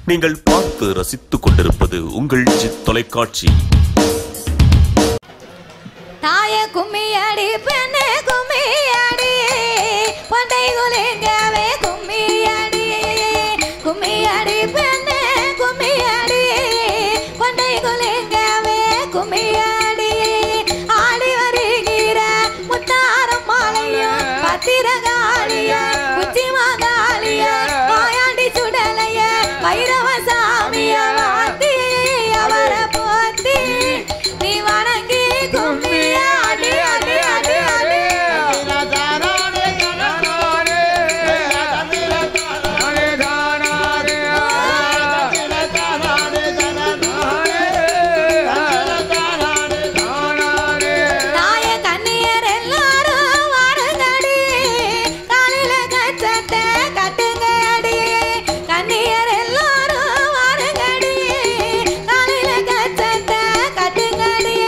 நீங்கள் பார்த்து ரசித்துக் கொண்டிருப்பது உங்கள் ஜித் தொலைக்காட்சி. தாய கும்மியடி பெண்ணே கும்மியடி பண்டை குலிங்கவே கும்மியடி கும்மியடி பெண்ணே கும்மியடி பண்டை குலிங்கவே கும்மியடி ஆடி வருகிற முத்தாரம் மாலையும் பத்திரகாளிய உச்சி மகாளிய மாயாண்டி சுடலைய வைரவ சாமிய வாத்தி அவரை போத்தி நீ வணங்கி கும்மியாடி அடி அடி அடி தாய கண்ணியர் எல்லாரும் வாருங்கடி காலில கச்சத்தை கட்டுங்கடி கண்ணியர் எல்லாரும் வாருங்கடி காலில கச்சத்தை கட்டுங்கடி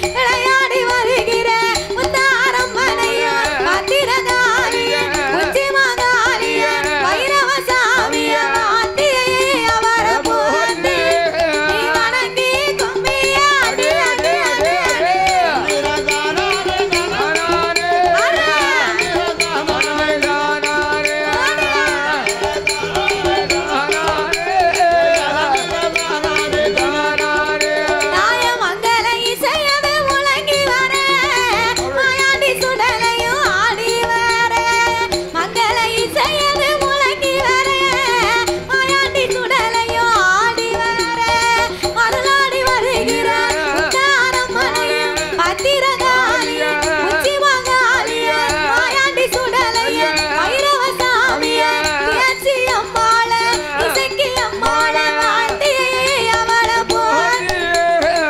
விளையாடி வருகிற முத்தாரம் மனையும் பத்திரகாளிய உச்சி மகாளிய வைரவ சாமிய வாத்தி அவரை போத்தி நீ வணங்கி கும்மியாடி அடி அடி அடி தாய மங்கள இசையது முழங்கி வர மாயாண்டி சுடலையும் ஆடி வர மங்கள இசையது முழங்கி வர மாயாண்டி சுடலையும் ஆடி வர மருளாடி வருகிற முத்தாரம் மனையும் பத்திரகாளிய உச்சி மகாளிய மாயாண்டி சுடலைய வைரவ சாமிய பேச்சி அம்மாள இசைக்கு அம்மாள வாத்தி அவளை போல்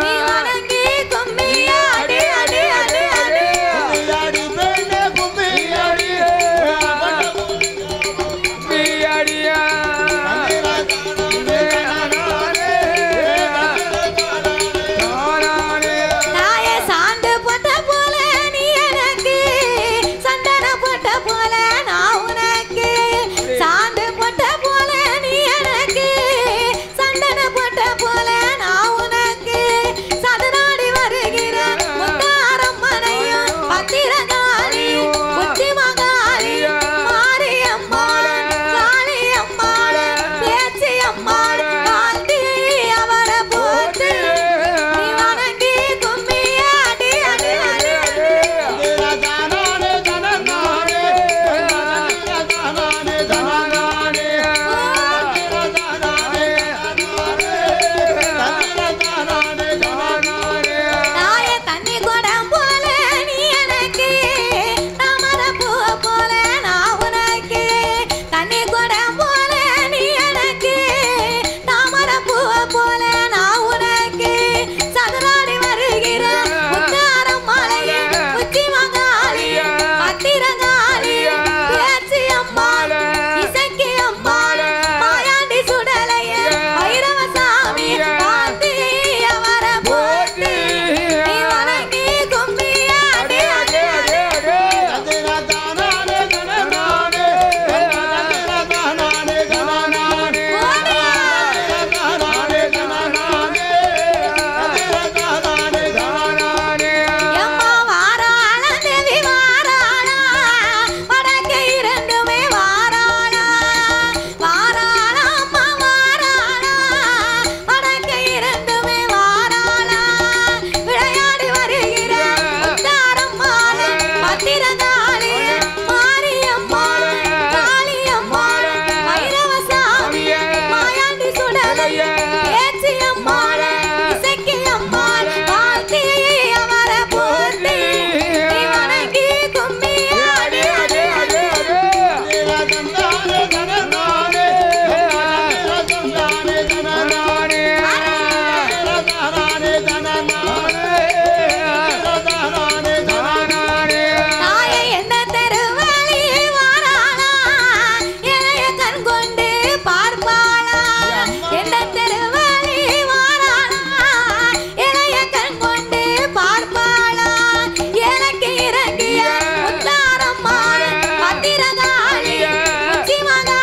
நீ வணங்கி கும்மியாடி அடி அடி அடி தாய சாந்து போட்ட போல நீ எனக்கு சந்தன போட்ட போல நான் உனக்கு சாந்து போட்ட போல நீ எனக்கு சந்தன போட்ட போல நான் உனக்கு சதனாடி வருகிற முத்தாரம் மனையும் பத்திரகாளி உச்சி மகாளி மாரியம்மாள் காளியம்மாள் பேச்சி அம்மாள் வாழ்த்தி அவரை போத்து நீ வணங்கி கும்மியாடி அடி அடி தாய தண்ணி குடம் போல நீ எனக்கு தாமரை பூ போல நான் உனக்கு தண்ணி குடம் போல நீ எனக்கு தாமரை பூ போல நான் உனக்கு சதுராடி வருகிற முத்தாரம் மலைய உச்சி மகாளிய பத்திரகாளிய பேச்சி அம்மாள் இசைக்கு அம்மாள் மாயாண்டி சுடலைய வைரவ சாமி வாத்தி அவரை போத்தி நீ வணங்கி கும்மியாடி அடி அடி எம்மா வாராள தேவி வாராளா வடக்கே இரண்டுமே வாராளா வாராளா அம்மா வாராளா வடக்கே இரண்டுமே வாராளா விளையாடி வருகிற முத்தாரம் மாலை பத்திரகாளி மாரியம்மாள் காளியம்மாள் வைரவ சாமி மாயாண்டி சுடலைய பேச்சி அம்மாள் இசைக்கு அம்மாள் வாழ்த்தி அவரை போத்தி நீ வணங்கி கும்மியாடி அடி அடி தாய என்ன தெருவழி வாராளா இளைய கண் கொண்டு பார்ப்பாளா என்ன தெருவழி வாராளா இளைய கண் கொண்டு பார்ப்பாளா எனக்கு இறங்கிய முத்தாரம்மாள் பத்திரகாளி உச்சி மகா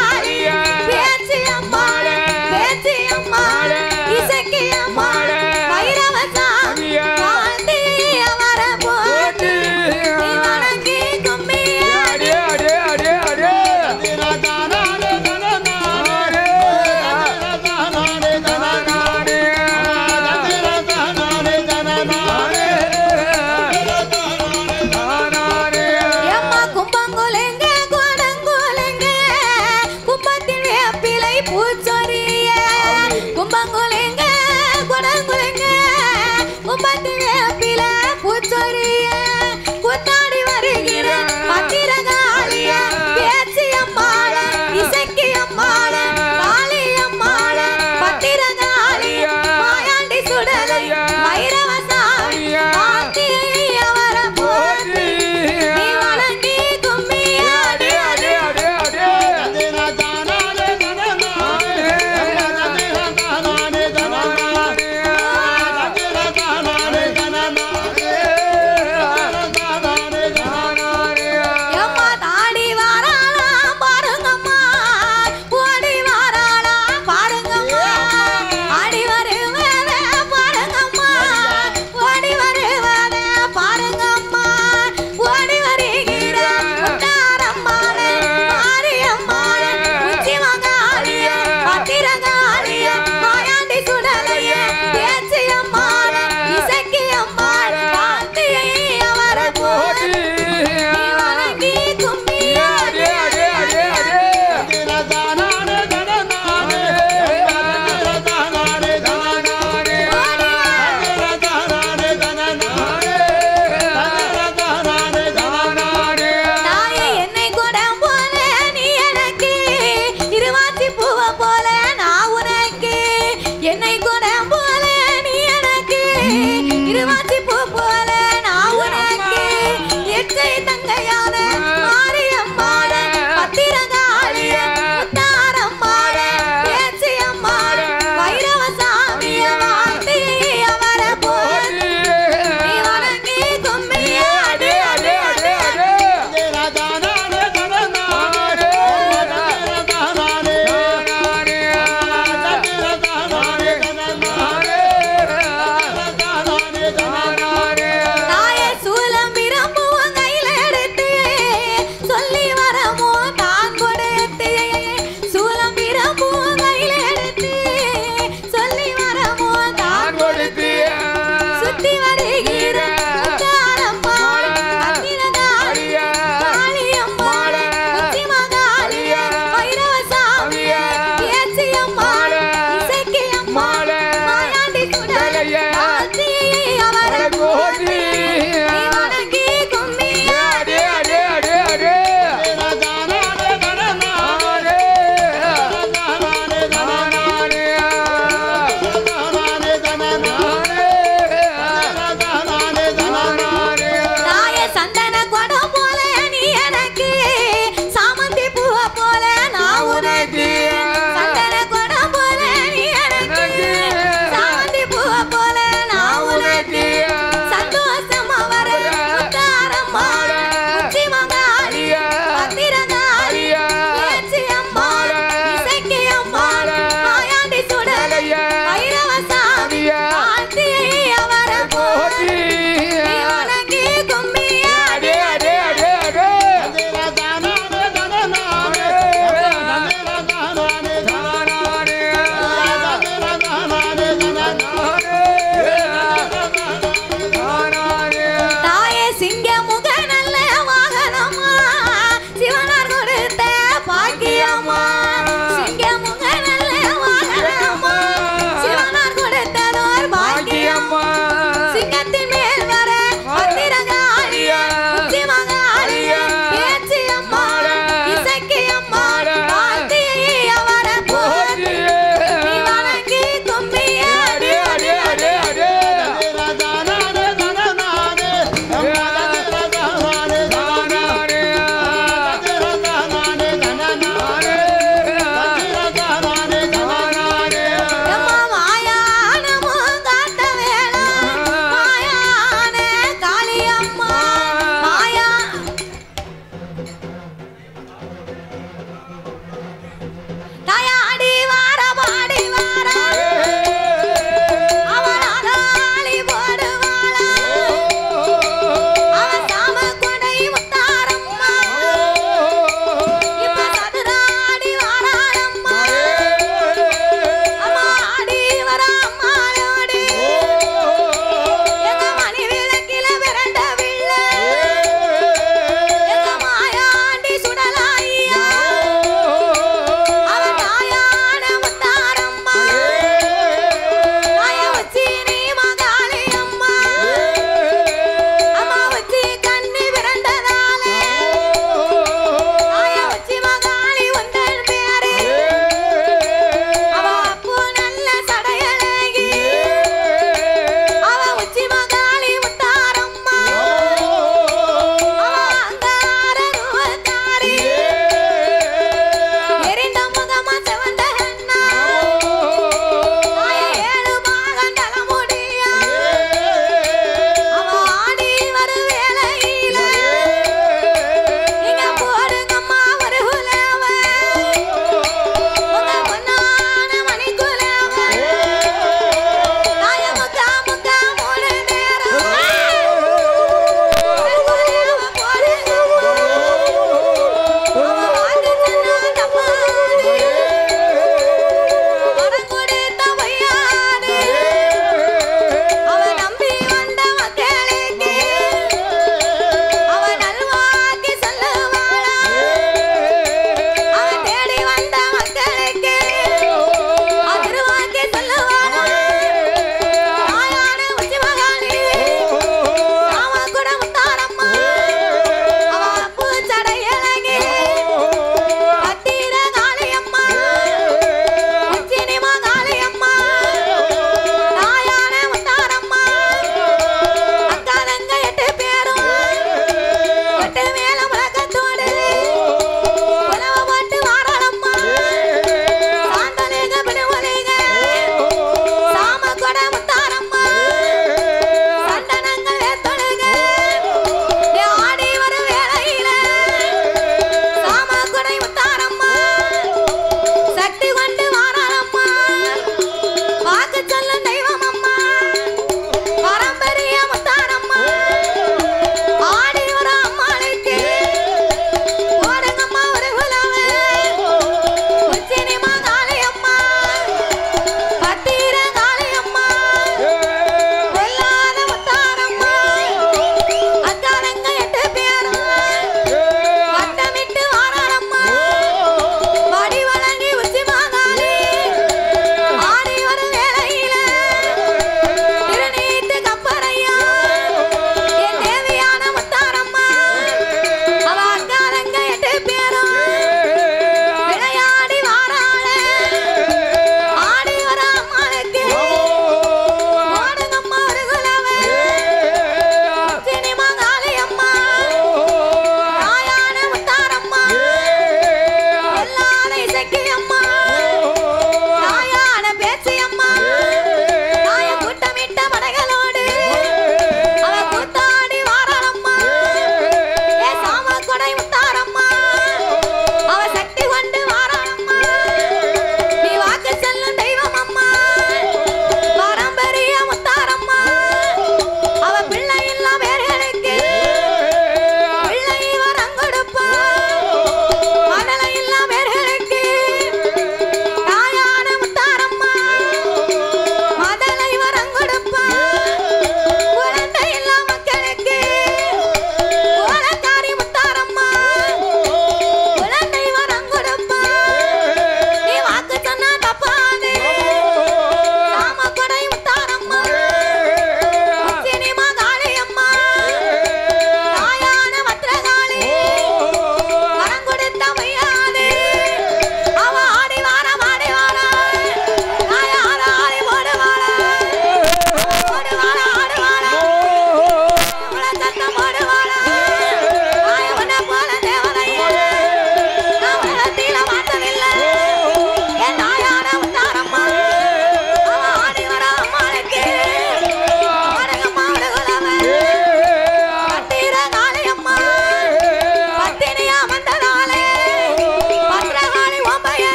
எனக்கு